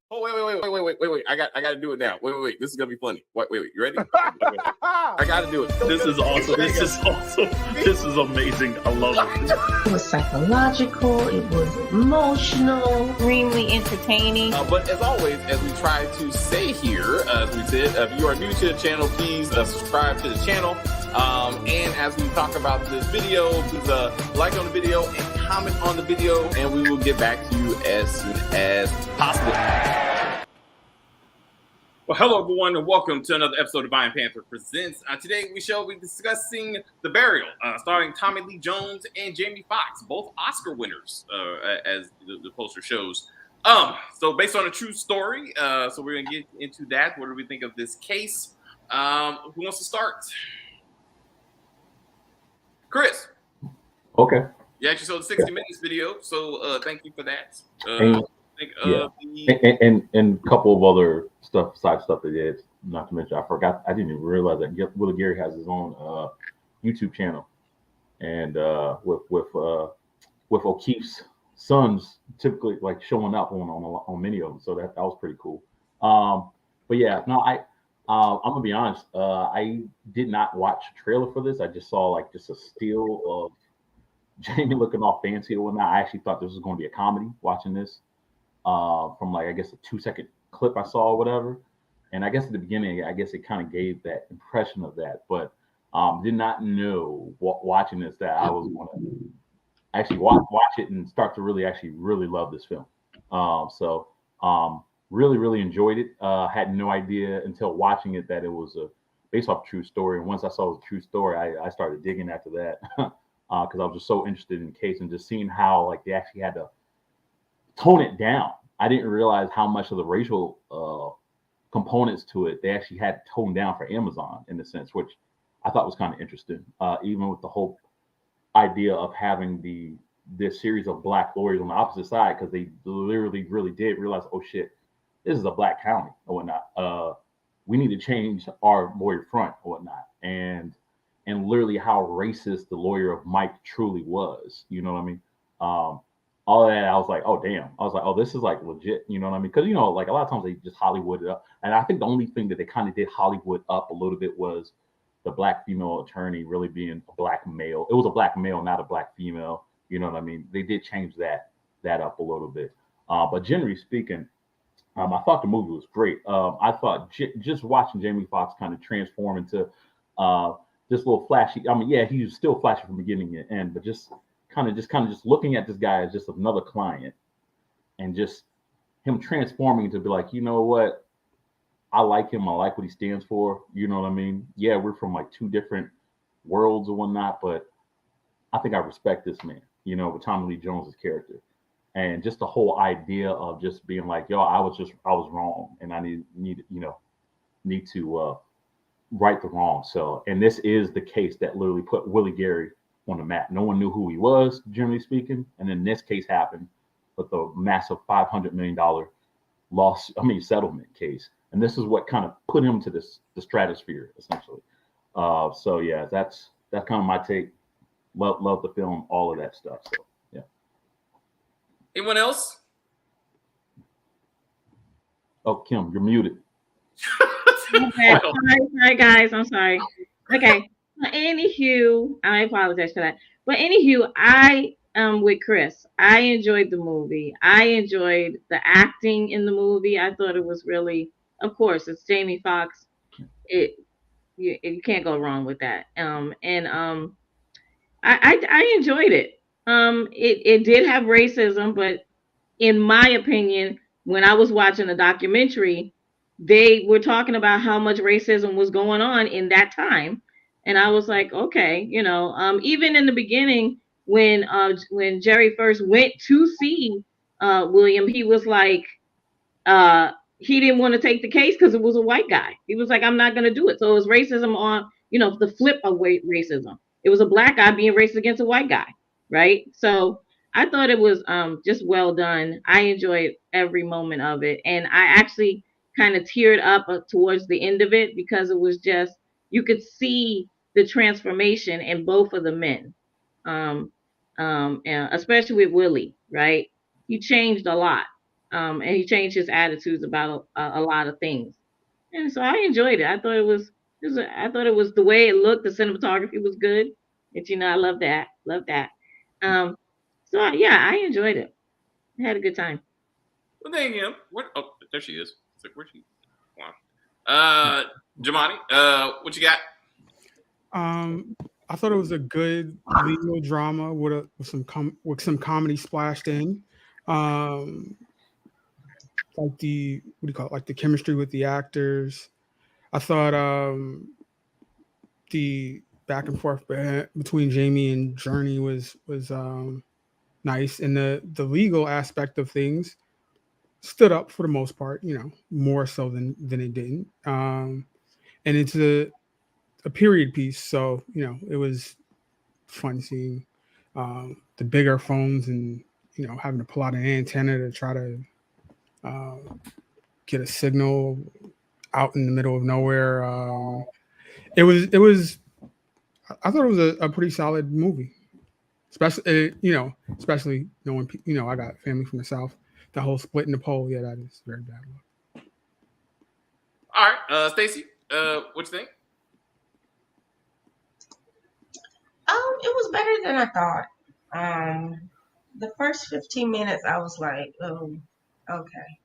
Oh wait! I got to do it now. Wait! This is gonna be funny. Wait! You ready? I got to do it. This is awesome. This is awesome. This is amazing. I love it. It was psychological. It was emotional. Extremely entertaining. But as always, as we try to say here, as we said, if you are new to the channel, please subscribe to the channel. And as we talk about this video, please like on the video and comment on the video, and we will get back to you as soon as possible. Well, hello everyone, and welcome to another episode of Vine Panther Presents. Today we shall be discussing The Burial, starring Tommy Lee Jones and Jamie Foxx, both Oscar winners, as the poster shows. So based on a true story, so we're gonna get into that. What do we think of this case? Who wants to start? Chris. Okay. You actually saw the 60 Minutes video, so thank you for that. And a couple of other side stuff they did. Not to mention, I forgot. I didn't even realize that Willie Gary has his own YouTube channel, and with O'Keefe's sons typically like showing up on many of them. So that was pretty cool. But yeah, no, I'm gonna be honest. I did not watch a trailer for this. I just saw like just a still of Jamie looking all fancy or whatnot. I actually thought this was going to be a comedy watching this. From like, I guess a 2-second clip I saw or whatever. And I guess at the beginning, I guess it kind of gave that impression of that, but did not know watching this that I was going to actually watch it and start to really love this film. So really enjoyed it. Had no idea until watching it that it was based off a true story. And once I saw it was a true story, I started digging after that because I was just so interested in the case and just seeing how like they actually had to tone it down. I didn't realize how much of the racial components to it they actually had toned down for Amazon in a sense, which I thought was kind of interesting. Even with the whole idea of having this series of black lawyers on the opposite side, because they literally really did realize, oh shit, this is a black county or whatnot. We need to change our lawyer front or whatnot, and literally how racist the lawyer of Mike truly was. You know what I mean? All of that, I was like, oh, damn. I was like, oh, this is like legit. You know what I mean? Because, you know, like a lot of times they just Hollywood it up. And I think the only thing that they kind of did Hollywood up a little bit was the black female attorney really being a black male. It was a black male, not a black female. You know what I mean? They did change that up a little bit. But generally speaking, I thought the movie was great. I thought just watching Jamie Foxx kind of transform into this little flashy. I mean, yeah, he was still flashy from beginning to end, but just kind of looking at this guy as just another client and just him transforming to be like, you know what? I like him. I like what he stands for. You know what I mean? Yeah, we're from like two different worlds or whatnot, but I think I respect this man, you know, with Tommy Lee Jones's character. And just the whole idea of just being like, yo, I was wrong. And I need to right the wrong. So, and this is the case that literally put Willie Gary on the map. No one knew who he was, generally speaking. And then this case happened with the massive $500 million settlement case. And this is what kind of put him to the stratosphere, essentially. So yeah, that's kind of my take. Love the film, all of that stuff. So yeah. Anyone else? Oh, Kim, you're muted. Okay. Sorry, guys. I'm sorry. Okay. Anywho, I apologize for that. But anywho, I am with Chris. I enjoyed the movie. I enjoyed the acting in the movie. I thought it was really, of course, it's Jamie Foxx. You can't go wrong with that. I enjoyed it. It did have racism, but in my opinion, when I was watching the documentary, they were talking about how much racism was going on in that time. And I was like, okay, you know, even in the beginning, when Jerry first went to see William, he was like, he didn't want to take the case because it was a white guy. He was like, I'm not going to do it. So it was racism on, you know, the flip of racism. It was a black guy being racist against a white guy, right? So I thought it was just well done. I enjoyed every moment of it. And I actually kind of teared up towards the end of it because it was just, you could see the transformation in both of the men, and especially with Willie, right? He changed a lot. and he changed his attitudes about a lot of things. And so I enjoyed it. I thought I thought it was the way it looked. The cinematography was good. And I love that. Love that. Um, yeah, I enjoyed it. I had a good time. Well, thank him. What? Oh, there she is. It's like, where's she? Wow. Jamani, what you got? I thought it was a good legal drama with some comedy splashed in. Like the what do you call it? Like the chemistry with the actors. I thought the back and forth between Jamie and Journey was nice, and the legal aspect of things stood up for the most part. More so than it didn't. And it's a period piece, so it was fun seeing the bigger phones and having to pull out an antenna to try to get a signal out in the middle of nowhere. It was. I thought it was a pretty solid movie, especially knowing I got family from the South. The whole split in the pole, yeah, that is very bad luck. All right, Stacy, what you think? It was better than I thought. The first 15 minutes, I was like, oh, okay.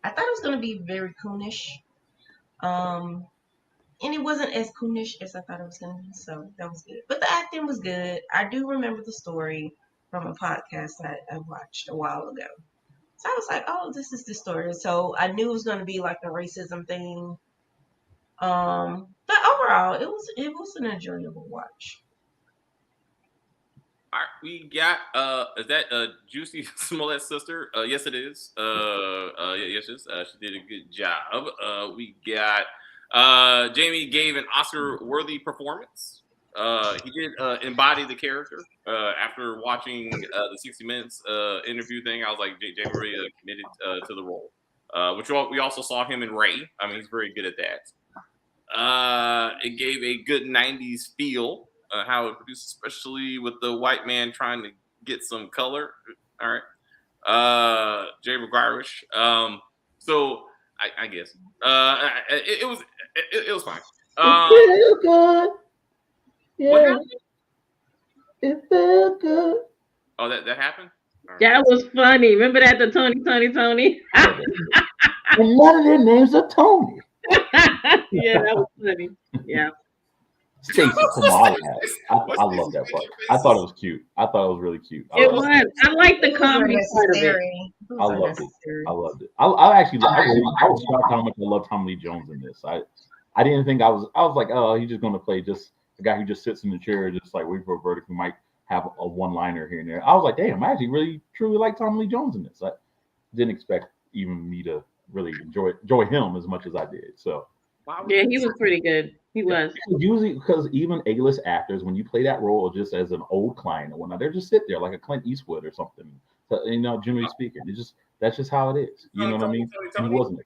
I thought it was going to be very coonish. And it wasn't as coonish as I thought it was going to be, so that was good. But the acting was good. I do remember the story from a podcast that I watched a while ago. So I was like, oh, this is the story. So I knew it was going to be like the racism thing. But overall, it was an enjoyable watch. All right, we got is that Juicy Smollett's sister? Yes, it is. Yes, it is. She did a good job. We got Jamie gave an Oscar-worthy performance. He did embody the character. After watching the 60 Minutes interview thing, I was like, Jamie really committed to the role. Which we also saw him in Ray. I mean, he's very good at that. It gave a good 90s feel. How it produced, especially with the white man trying to get some color. All right. Jay McGuirish. So I guess it was fine. It felt good. Yeah. It felt good. Oh, that happened? Right. That was funny. Remember that, the Tony? And none of their names are Tony. Yeah, that was funny. Yeah. Stacey, come on. I love that part. I thought it was cute. I thought it was really cute. I like the comedy part of it. I loved it. I was shocked how much I love Tommy Lee Jones in this. I didn't think I was like, oh, he's just gonna play just a guy who just sits in the chair, just like waiting for a verdict, who might have a one-liner here and there. I was like, damn, I actually really truly like Tommy Lee Jones in this. I didn't expect even me to really enjoy him as much as I did. So yeah, he was pretty good. He was. Usually, because even A-list actors, when you play that role just as an old client or whatnot, they're just sit there like a Clint Eastwood or something. So, generally speaking, that's just how it is. You know what I mean? And he wasn't.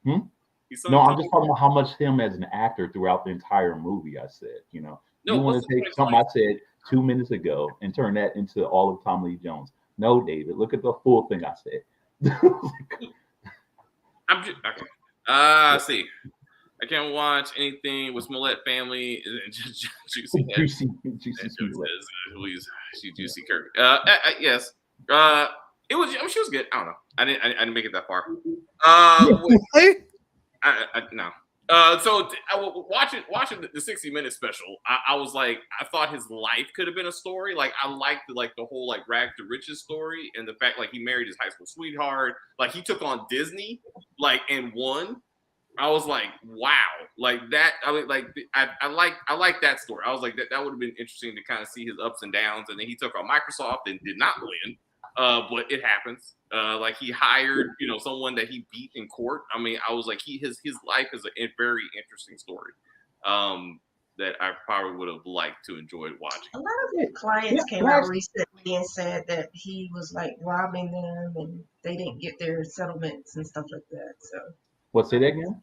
No, I'm just talking about how much him as an actor throughout the entire movie. I said, you want to take something I said 2 minutes ago and turn that into all of Tommy Lee Jones. No, David, look at the full thing I said. I'm just okay. Let's see. I can't watch anything with Smollett family. Juicy Smollett. She's Juicy Kirby. Yes. It was. I mean, she was good. I don't know. I didn't make it that far. No. So watching the 60 Minutes special, I was like, I thought his life could have been a story. Like, I liked the whole like rags to riches story, and the fact like he married his high school sweetheart, like he took on Disney, like, and won. I was like, wow, like that. I mean, like I like that story. I was like, that would have been interesting to kind of see his ups and downs. And then he took on Microsoft and did not win, but it happens. Like he hired, someone that he beat in court. I mean, I was like, his life is a very interesting story that I probably would have liked to enjoy watching. A lot of his clients came out recently and said that he was like robbing them and they didn't get their settlements and stuff like that. So. What, say that again?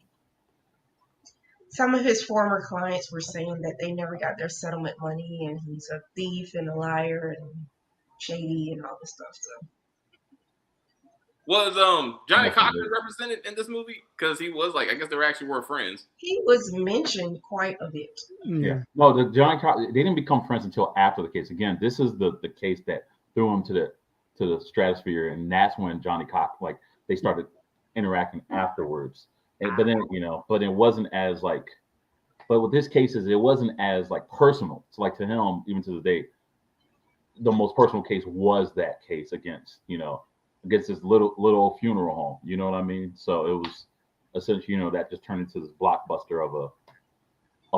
Some of his former clients were saying that they never got their settlement money and he's a thief and a liar and shady and all this stuff. So Was Johnny Nothing Cochran good. represented in this movie? Because he was like, I guess they actually were friends. He was mentioned quite a bit. Yeah. No, the Johnny Cochran, they didn't become friends until after the case. Again, this is the case that threw him to the stratosphere, and that's when Johnny Cochran, like, they started interacting afterwards. But then, but it wasn't as like, but with this case, it wasn't as like personal. So like to him, even to the day, the most personal case was that case against this little funeral home. You know what I mean? So it was essentially, that just turned into this blockbuster of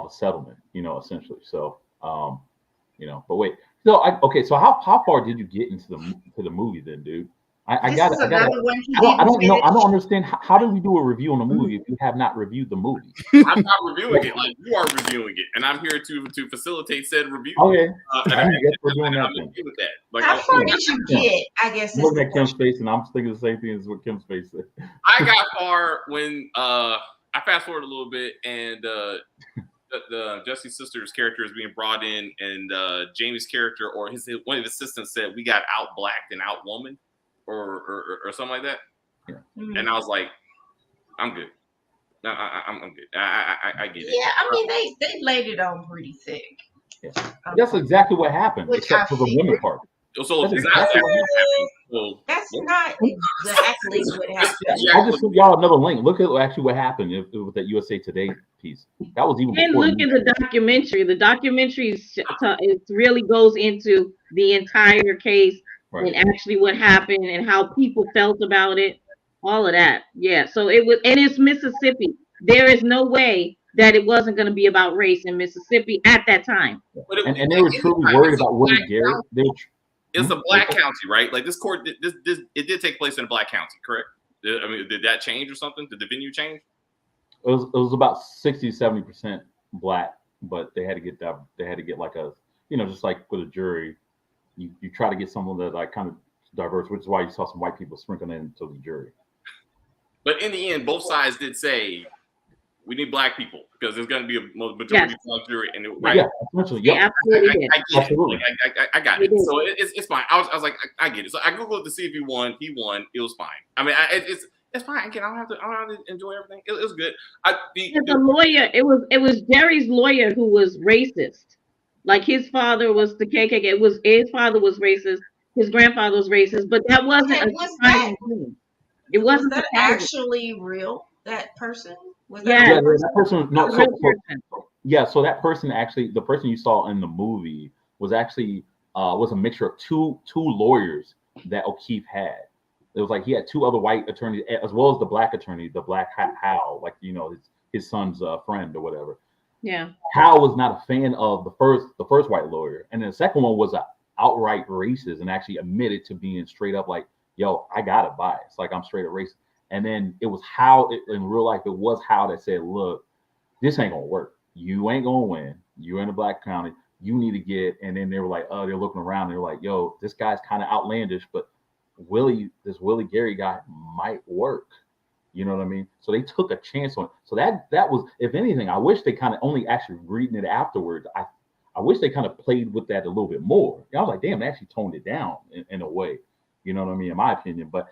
a settlement, essentially. So, but wait. So so how far did you get into the movie then, dude? I don't know. I don't understand. How do we do a review on a movie if you have not reviewed the movie? I'm not reviewing it like you are reviewing it, and I'm here to facilitate said review. Okay, and I guess we're doing that. I'm okay with that. Like, How far did you get? I guess. I'm looking at Kim's face, and I'm thinking the same thing as what Kim's face said. I got far when I fast forward a little bit, and the Jesse's sister's character is being brought in, and Jamie's character or one of his assistants said, "We got out blacked and out woman." Or something like that, and I was like, "I'm good. No, I'm good. I get it." Yeah, I mean they laid it on pretty thick. Yeah. That's exactly what happened, except for the women part. So that's exactly what happened. So, that's not exactly what happened. I just sent y'all another link. Look at actually what happened with that USA Today piece. That was even. And look at the documentary. The documentary it really goes into the entire case. Right. And actually what happened and how people felt about it, all of that. Yeah. So it's Mississippi. There is no way that it wasn't going to be about race in Mississippi at that time. And they were truly worried about Willie Gary. It's a black county, right? Like this court, it did take place in a black county, correct? I mean, did that change or something? Did the venue change? It was about 60-70% black, but they had to get like a, just like with a jury. You try to get someone that like kind of diverse, which is why you saw some white people sprinkled into the jury. But in the end, both sides did say we need black people because there's going to be a majority black jury, and right? Yeah, essentially, yeah, absolutely. I got it. So it's fine. I was like, I get it. So I googled to see if he won. He won. It was fine. I mean, it's fine. Again, I don't have to enjoy everything. It was good. The lawyer. It was Jerry's lawyer who was racist. Like his father was the KKK. His father was racist. His grandfather was racist. But that wasn't It wasn't that actually real. That person was that. Yeah, that person. No, so that person actually, the person you saw in the movie was actually was a mixture of two lawyers that O'Keefe had. It was like he had two other white attorneys as well as the black attorney, the black Hal, like his son's friend or whatever. Yeah. Hal was not a fan of the first white lawyer, and then the second one was outright racist and actually admitted to being straight up like, "Yo, I got a bias. Like I'm straight up racist." And then it was Hal in real life. It was Hal that said, "Look, this ain't gonna work. You ain't gonna win. You're in a black county. You need to get." And then they were like, "Oh, they're looking around. They're like, yo, this guy's kind of outlandish, but this Willie Gary guy might work." You know what I mean? So they took a chance on it. So that was, if anything, I wish they kind of only actually reading it afterwards. I wish they kind of played with that a little bit more. I was like, damn, they actually toned it down in a way. You know what I mean? In my opinion, but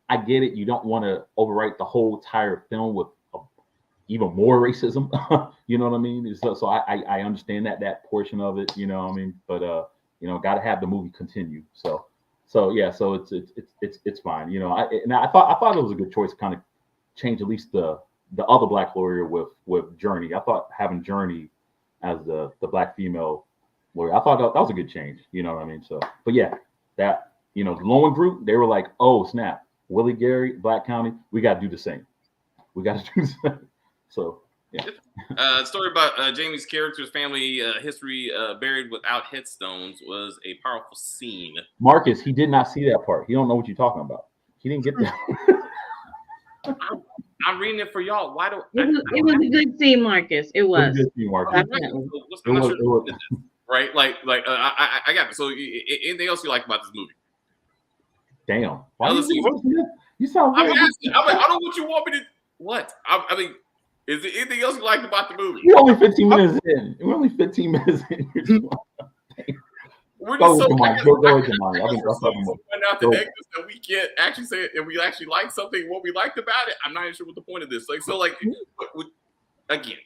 I get it. You don't want to overwrite the whole entire film with even more racism. You know what I mean? So I understand that portion of it. You know what I mean? But got to have the movie continue. So yeah. So it's fine. I thought it was a good choice, kind of change at least the other black lawyer with Journey. I thought having Journey as the black female lawyer, I thought that was a good change. You know what I mean? So, but yeah, that the Lowen group, they were like, "Oh snap, Willie Gary, Black County, we got to do the same. We got to do the same." So yeah. Story about Jamie's character's family history buried without headstones was a powerful scene. Marcus, he did not see that part. He don't know what you're talking about. He didn't get that. I'm reading it for y'all. Why don't it was a good scene, Marcus? It was. Good scene, Marcus. Right? Like I got it. So anything else you like about this movie? Damn. Why you sound I don't know what you want me to. What? I mean, is there anything else you liked about the movie? We're only 15 minutes in. We're only 15 minutes in. we're Go just with so. I Jamani. guess, Go I with guess, Jamani. I I guess think we're that's so something used more. to pointing out the Go. negatives that we can't actually say it, and we actually like something. What we liked about it, I'm not even sure what the point of this. Like, so, like, again,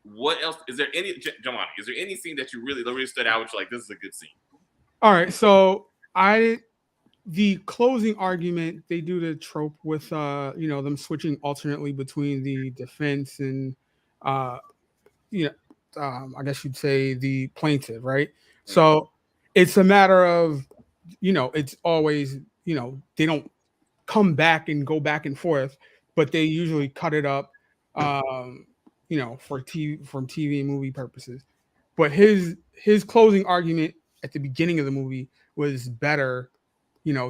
what else is there? Any Jamani? Is there any scene that you really stood out? Which, like, this is a good scene. All right, so the closing argument, they do the trope with them switching alternately between the defense and uh I guess you'd say the plaintiff, right? So it's a matter of it's always they don't come back and go back and forth, but they usually cut it up for TV and movie purposes. But his closing argument at the beginning of the movie was better,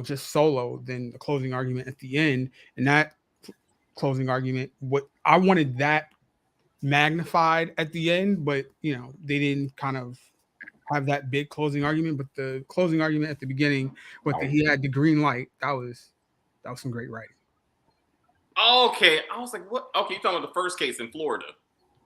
just solo than the closing argument at the end. And that closing argument, what I wanted that magnified at the end, but they didn't kind of have that big closing argument. But the closing argument at the beginning, he had the green light, that was some great writing. Okay, I was like, what? Okay, you talking about the first case in Florida?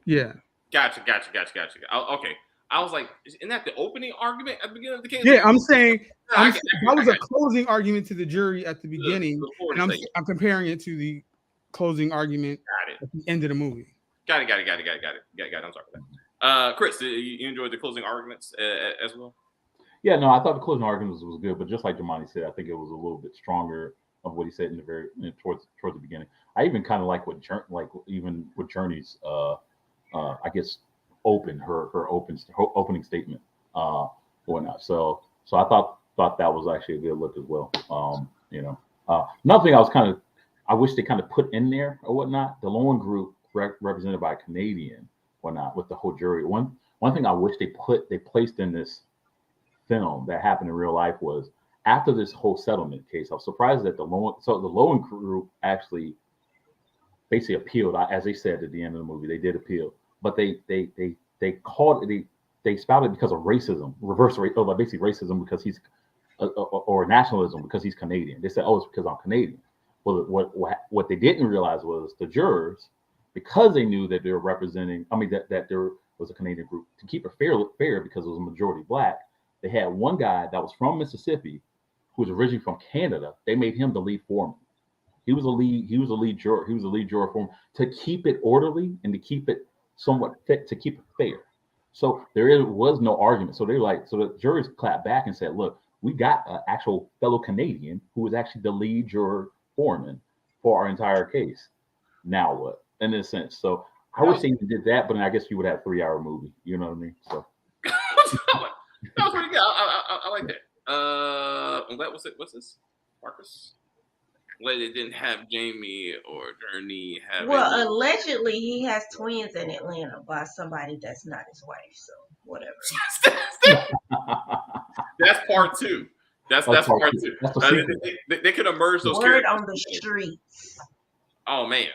Yeah. Gotcha. Okay, I was like, isn't that the opening argument at the beginning of the case? Yeah, I'm saying that was a closing argument to the jury at the beginning, and I'm comparing it to the closing argument at the end of the movie. Got it. I'm sorry for that. Chris, you enjoyed the closing arguments as well? Yeah, no, I thought the closing arguments was good, but just like Jamani said, I think it was a little bit stronger of what he said in the very towards the beginning. I even kind of like what even with Journey's I guess her opening statement whatnot. So I thought that was actually a good look as well. Another thing I wish they kind of put in there or whatnot. The Lowen group represented by a Canadian whatnot with the whole jury. One thing I wish they placed in this film that happened in real life was after this whole settlement case. I was surprised that the Lowen group actually basically appealed, as they said at the end of the movie. They did appeal, but they called it they spouted because of racism, basically racism because he's or nationalism because he's Canadian. They said, oh, it's because I'm Canadian. Well, what they didn't realize was the jurors, because they knew that they were representing, that there was a Canadian group, to keep it fair because it was a majority black. They had one guy that was from Mississippi, who was originally from Canada. They made him the lead foreman. He was a lead juror. He was a lead juror foreman to keep it orderly and to keep it somewhat fit, to keep it fair. So there was no argument. So the jurors clapped back and said, look, we got an actual fellow Canadian who was actually the lead juror foreman for our entire case. Now what? In a sense. So I wish they did that, but I guess you would have a 3-hour movie. You know what I mean? So that was pretty good. I like that. What's this? Marcus? Well, it didn't have Jamie or Journey have. Well, allegedly he has twins in Atlanta by somebody that's not his wife. So whatever. That's part two. That's part two. They could have merged those. Word on the streets. Oh man,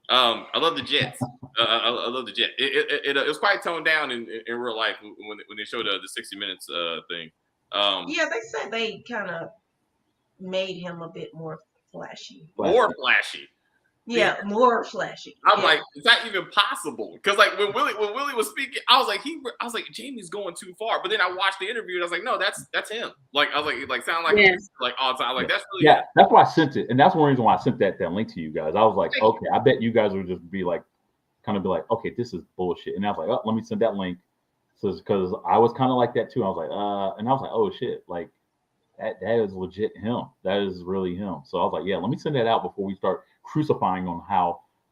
I love the Jets. I love the Jet. It was quite toned down in real life when they showed the 60 Minutes thing. Yeah, they said they kind of made him a bit more flashy. More flashy. Yeah, more flashy. I'm like, is that even possible? Because like when Willie was speaking, I was like, Jamie's going too far. But then I watched the interview and I was like, no, that's him. Like I was like sound like like all the time. Like that's really that's why I sent it, and that's one reason why I sent that link to you guys. I was like, okay, I bet you guys would just be like, okay, this is bullshit. And I was like, oh, let me send that link. So because I was kind of like that too. I was like, and I was like, oh shit, like that is legit him. That is really him. So I was like, yeah, let me send that out before we start crucifying on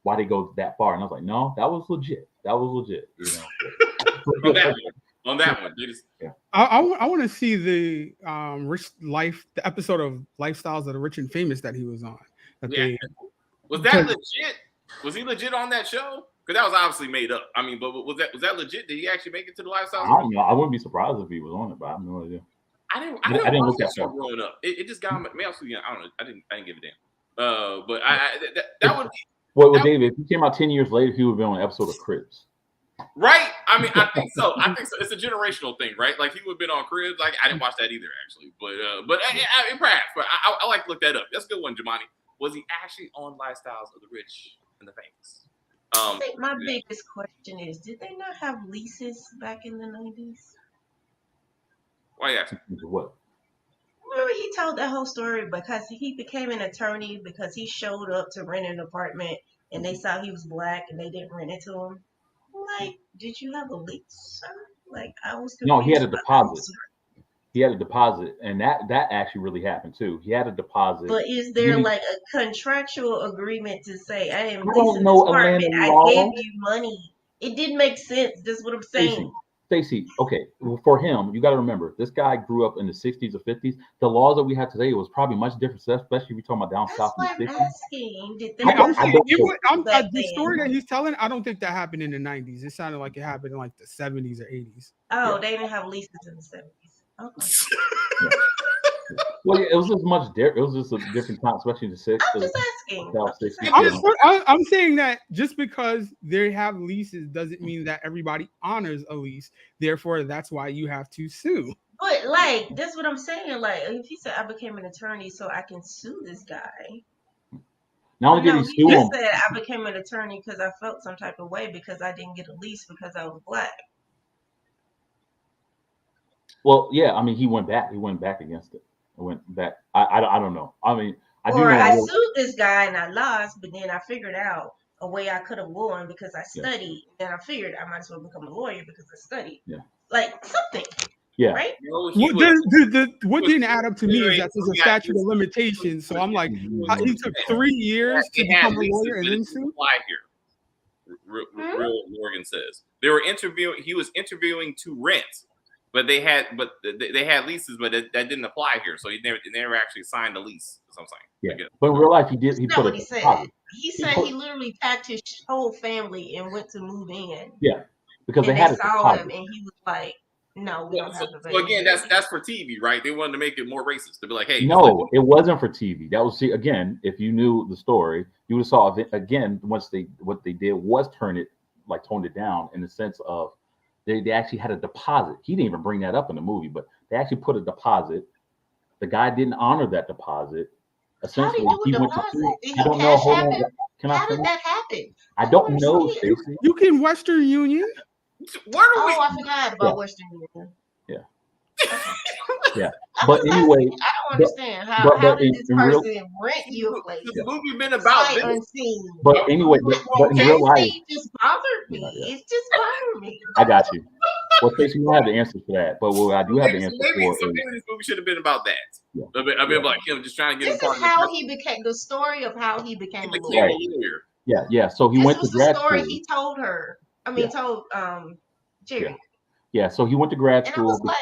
why they go that far. And I was like, no, that was legit. That was legit. You know. on that one. Yeah. I want to see the the episode of Lifestyles of the Rich and Famous that he was on. Was that legit? Was he legit on that show? Because that was obviously made up. I mean, but was that legit? Did he actually make it to the Lifestyles? I don't know. I wouldn't be surprised if he was on it, but I have no idea. I didn't watch that show growing up. It just got me. I don't know. I didn't give a damn. But that would be. Well, David, if he came out 10 years later, he would be on an episode of Cribs. Right? I mean, I think so. It's a generational thing, right? Like he would have been on Cribs. Like I didn't watch that either, actually. But perhaps. But I like to look that up. That's a good one, Jamani. Was he actually on Lifestyles of the Rich and the Famous? I think my biggest question is, did they not have leases back in the 90s? Why you asking? What? Remember he told that whole story because he became an attorney because he showed up to rent an apartment and they saw he was black and they didn't rent it to him. I'm like, did you have a lease, sir? Like, I was confused. No, he had a about deposit. that. He had a deposit, and that actually really happened too. He had a deposit. But is there like a contractual agreement to say, I am I don't leasing know this apartment, Atlanta I law. gave you money? It didn't make sense. That's what I'm saying. Stacey, okay, well, for him, you got to remember, this guy grew up in the 60s or 50s. The laws that we have today was probably much different, especially if you're talking about down That's south why in the I'm 60s. asking. Did Yeah, I'm that saying happen back the then? story that he's telling. I don't think that happened in the 90s. It sounded like it happened in like the 70s or 80s. Oh, Yeah. they didn't have leases in the 70s. Okay. Well, yeah, it was just much different. It was just a different time, especially in the 60s. I'm just asking. South 60s. I'm saying that just because they have leases doesn't mean that everybody honors a lease. Therefore, that's why you have to sue. But like, that's what I'm saying. Like, if he said I became an attorney so I can sue this guy. Not only did No, he he sue him, just said I became an attorney because I felt some type of way because I didn't get a lease because I was black. well, yeah, I mean, he went back. He went back against it. He went back. I don't know. I mean, I do Or know. I sued this guy and I lost, but then I figured out a way I could have won because I studied. And I figured I might as well become a lawyer because I studied. Yeah. Like something. Yeah. Right? No, What didn't add up to me is that there's a statute of limitations. So I'm like, he took 3 years to become a lawyer and then sue. Apply here. Real Morgan says they were interviewing. He was interviewing to rent, but they had leases, but that didn't apply here. So he never actually signed a lease. Or something. Yeah. But in real life, he did. He That's put not a what he said. deposit. He said he literally packed his whole family and went to move in. Yeah, because And they had they a saw deposit. him and he was like, no, we don't have a So again, that's for TV, right? They wanted to make it more racist to be like, hey, No, it wasn't for TV. That was again, if you knew the story, you would have saw it again. Once what they did was toned it down in the sense of they actually had a deposit. He didn't even bring that up in the movie, but they actually put a deposit. The guy didn't honor that deposit. Essentially, How did he went to deposit? sue. Did I he don't know. cash Hold app on. him? Can I How did finish? that happen? I don't know, understand. Stacey. You can Western Union. where are we? Oh, I forgot about Western Union. Yeah. I But was anyway, asking, I don't understand how did this in real- person rent you a place? The movie been about Sight this. unseen. but anyway, but in real life, It just bothered me. Yeah. It just bothered me. I got you. Well, Stacey, you don't have the answer for that, but what I do have the answer Maybe for is this movie should have been about that. Yeah. I mean, like him just trying to get This him is how he became the story of how he became a lawyer. lawyer. yeah. So he This went to was the grad story school. he told her. I mean, told Jerry. Yeah, so he went to grad And I school. was like,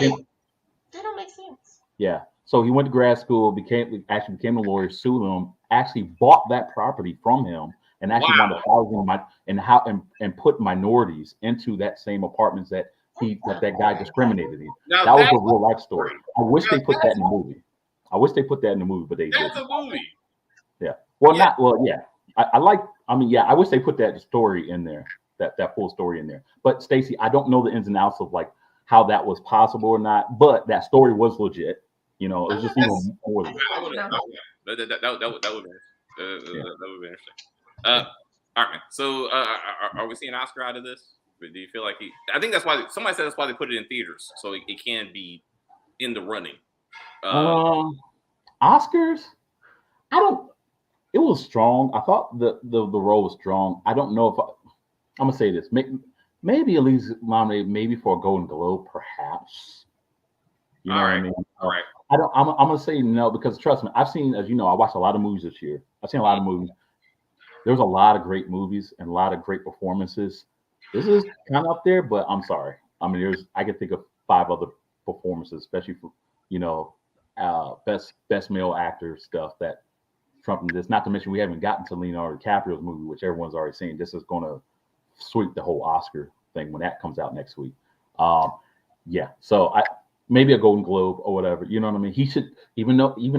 that don't make sense. Yeah, so he went to grad school, became a lawyer, sued him, actually bought that property from him, and actually wound up housing and put minorities into that same apartments that that guy discriminated in. Now that was a real life story. I wish they put that in the movie. but they That's didn't. a movie. Yeah. Well, yeah. I wish they put that story in there, that full story in there. But Stacey, I don't know the ins and outs of like how that was possible or not, but that story was legit. You know, it was just even more. That would be interesting. All right, man. So, are we seeing Oscar out of this? Do you feel like I think that's why somebody said that's why they put it in theaters, so it can be in the running. Oscars, it was strong. I thought the role was strong. I don't know if I'm gonna say this. Maybe at least nominated, maybe for a Golden Globe, perhaps. You know what I mean? All right. I'm gonna say no because trust me, I've seen, as you know, I watched a lot of movies this year. I've seen a lot of movies. There's a lot of great movies and a lot of great performances. This is kind of up there, but I'm sorry. I mean, I can think of 5 other performances, especially for best male actor stuff that trumping this. Not to mention we haven't gotten to Leonardo DiCaprio's movie, which everyone's already seen. This is going to sweep the whole Oscar thing when that comes out next week. Yeah, so maybe a Golden Globe or whatever. You know what I mean? He should, even though he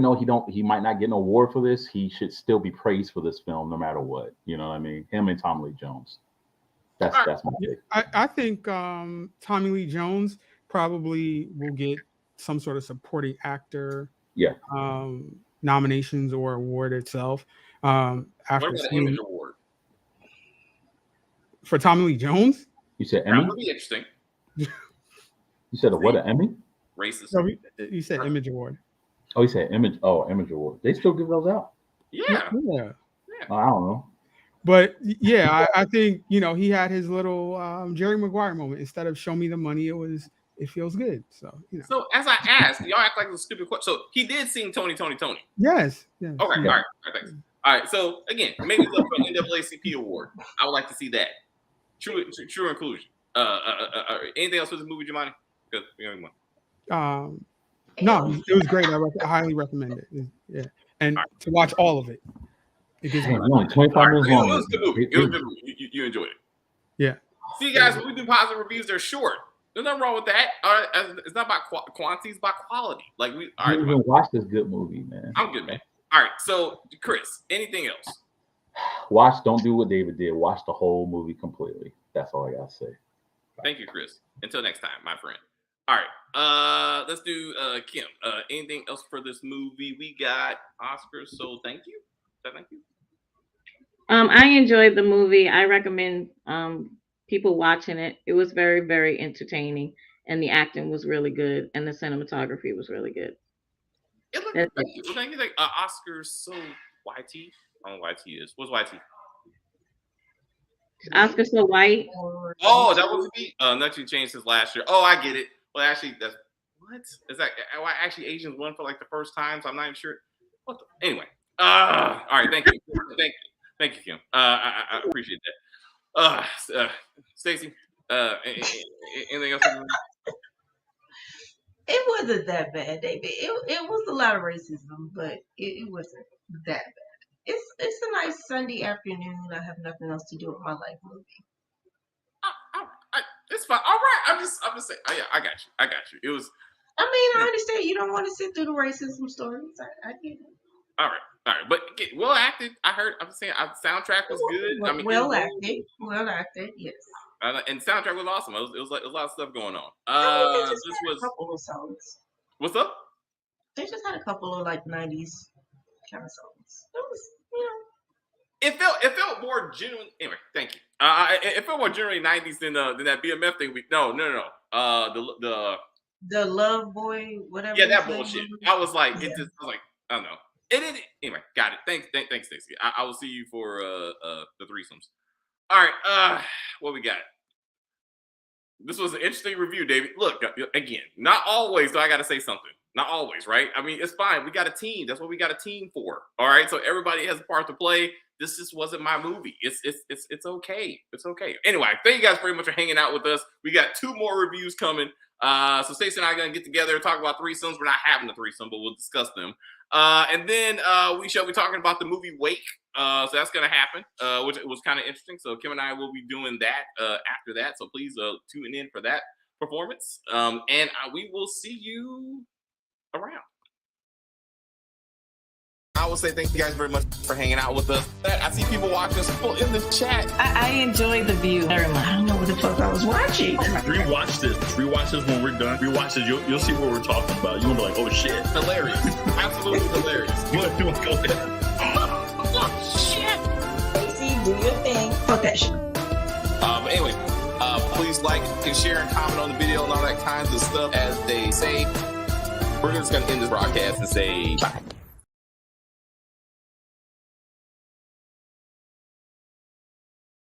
might not get an award for this, he should still be praised for this film no matter what. You know what I mean? Him and Tommy Lee Jones. That's my take. I think Tommy Lee Jones probably will get some sort of supporting actor nominations or award itself. After seeing Image Award for Tommy Lee Jones. You said that Emmy? would be interesting. You said what, an Emmy? racist. No, you said Image Award. Oh, he said Image. Oh, Image Award. They still give those out. Yeah. Yeah. Oh, I don't know. But yeah, I think he had his little Jerry Maguire moment. Instead of show me the money, it feels good. So So as I asked, y'all act like it was a stupid question. So he did sing Tony. Yes. Okay, all right, thanks. All right, so again, maybe look for an NAACP award. I would like to see that. True inclusion. Anything else with the movie, Jemani? Because we only one. No, it was great. I highly recommend it. Yeah, and to watch all of it. It gives me only 25 minutes long. It was a good movie. It was a good movie. You enjoyed it. Yeah. See, guys, when we do positive reviews, they're short. There's nothing wrong with that. It's not about quantity, it's about quality. Like we. All right, even watch this good movie, man. I'm good, man. All right, so Chris, anything else? Don't do what David did. Watch the whole movie completely. That's all I gotta say. Thank you, Chris. Until next time, my friend. All right, let's do Kim. Anything else for this movie? We got Oscars, so thank you. Thank you. I enjoyed the movie. I recommend people watching it. It was very, very entertaining, and the acting was really good, and the cinematography was really good. Thank you. Thank you. Oscars, so YT. I don't know what YT is. What's YT? Oscar So White. Oh, that was me. Nothing changed since last year. Oh, I get it. Well, actually, that's what is that? Why actually Asians won for like the first time? So I'm not even sure. Anyway. All right. Thank you. Thank you, Kim. I appreciate that. Stacey. Anything else? It wasn't that bad, David. It was a lot of racism, but it wasn't that bad. It's a nice Sunday afternoon. I have nothing else to do with my life movie. It's fine. All right. I'm just saying. Oh, yeah, I got you. It was. I mean, I understand you don't want to sit through the racism stories. I get it. All right. But well acted. I'm saying soundtrack was good. Well acted. Yes. And soundtrack was awesome. It was like a lot of stuff going on. They just had a couple of songs. What's up? They just had a couple of like 90s kind of songs. It was, It felt more genuine. Anyway, thank you. It felt more genuinely 90s than that BMF thing. The Love Boy, whatever. Yeah, that bullshit. I was like, I don't know. Anyway, got it. Thanks, Stacey. I will see you for the threesomes. All right, what we got? This was an interesting review, David. Look, again, not always do I got to say something. Not always, right? I mean, it's fine. We got a team. That's what we got a team for. All right, so everybody has a part to play. This just wasn't my movie. It's okay. It's okay. Anyway, thank you guys very much for hanging out with us. We got 2 more reviews coming. So Stacey and I are gonna get together and talk about threesomes. We're not having a threesome, but we'll discuss them. And then we shall be talking about the movie Wake. So that's gonna happen, which was kind of interesting. So Kim and I will be doing that after that. So please tune in for that performance. And we will see you around. I will say thank you guys very much for hanging out with us. I see people watching us in the chat. I enjoyed the view very much. I don't know what the fuck I was watching. Rewatch this when we're done. Rewatch this. You'll see what we're talking about. You'll be like, oh shit. Hilarious. Absolutely hilarious. You want to go ahead? Oh shit. Stacey, do your thing. Fuck that shit. Anyway, please like and share and comment on the video and all that kinds of stuff. As they say, we're just going to end this broadcast and say bye.